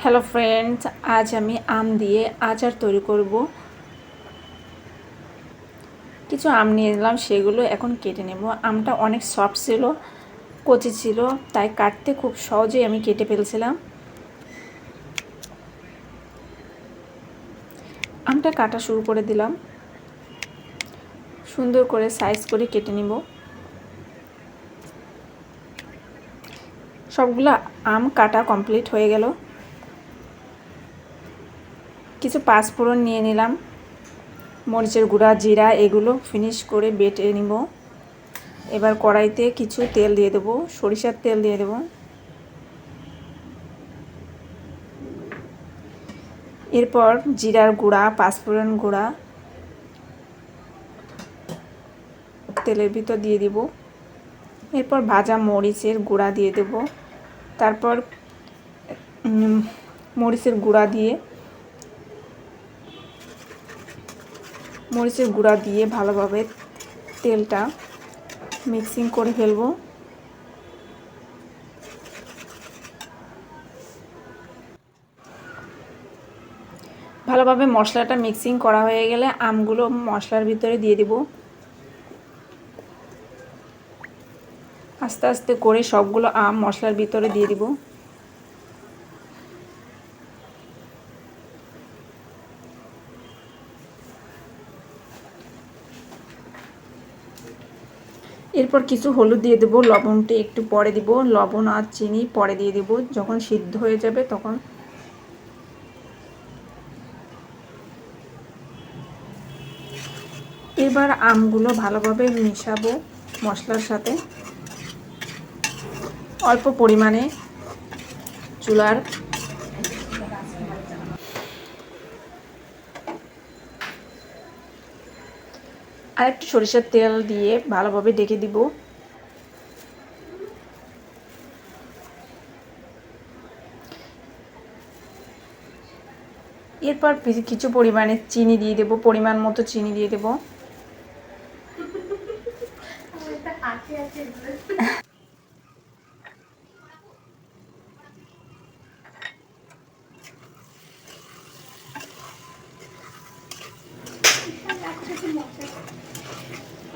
Hello friends, আজ আমি আম দিয়ে আচার তৈরি করব। কিছু আম নিয়ে নিলাম, সেগুলো এখন কেটে নেব। আমটা অনেক সফট ছিল, কচি ছিল, তাই কাটতে খুব সহজেই আমি কেটে ফেলছিলাম। আমটা কাটা শুরু করে দিলাম, সুন্দর করে সাইজ করে কেটে নিব। সবগুলো আম কাটা কমপ্লিট হয়ে গেল। কিছু পাঁচফোড়ন নিয়ে নিলাম, মরিচের গুঁড়া, জিরা, এগুলো ফিনিশ করে বেটে নিব। এবার কড়াইতে কিছু তেল দিয়ে দেবো, সরিষার তেল দিয়ে দেবো। এরপর জিরার গুঁড়া, পাঁচফোড়ন গুঁড়া তেলের ভিতর দিয়ে দিব। এরপর ভাজা মরিচের গুঁড়া দিয়ে দেব। তারপর মরিচের গুঁড়া দিয়ে ভালোভাবে তেলটা মিক্সিং করে ফেলবো। ভালোভাবে মশলাটা মিক্সিং করা হয়ে গেলে আমগুলো মশলার ভিতরে দিয়ে দেব। আস্তে আস্তে করে সবগুলো আম মশলার ভিতরে দিয়ে দিব। এরপর কিছু হলুদ দিয়ে দেব, লবণটা একটু পরে দিব, লবণ আর চিনি পরে দিয়ে দেব। যখন সিদ্ধ হয়ে যাবে তখন এবার আমগুলো ভালোভাবে মেশাবো মশলার সাথে। অল্প পরিমাণে চুলার আর একটু সরিষার তেল দিয়ে ভালোভাবে ঢেকে দিব। এরপর কিছু পরিমাণে চিনি দিয়ে দেব, পরিমাণ মতো চিনি দিয়ে দেব।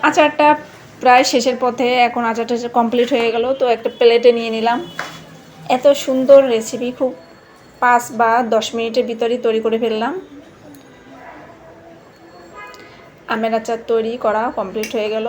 আচারটা প্রায় শেষের পথে, এখন আচারটা কমপ্লিট হয়ে গেল। তো একটা প্লেটে নিয়ে নিলাম। এত সুন্দর রেসিপি খুব 5 বা 10 মিনিটের ভিতরেই তৈরি করে ফেললাম। আমের আচার তৈরি করা কমপ্লিট হয়ে গেল।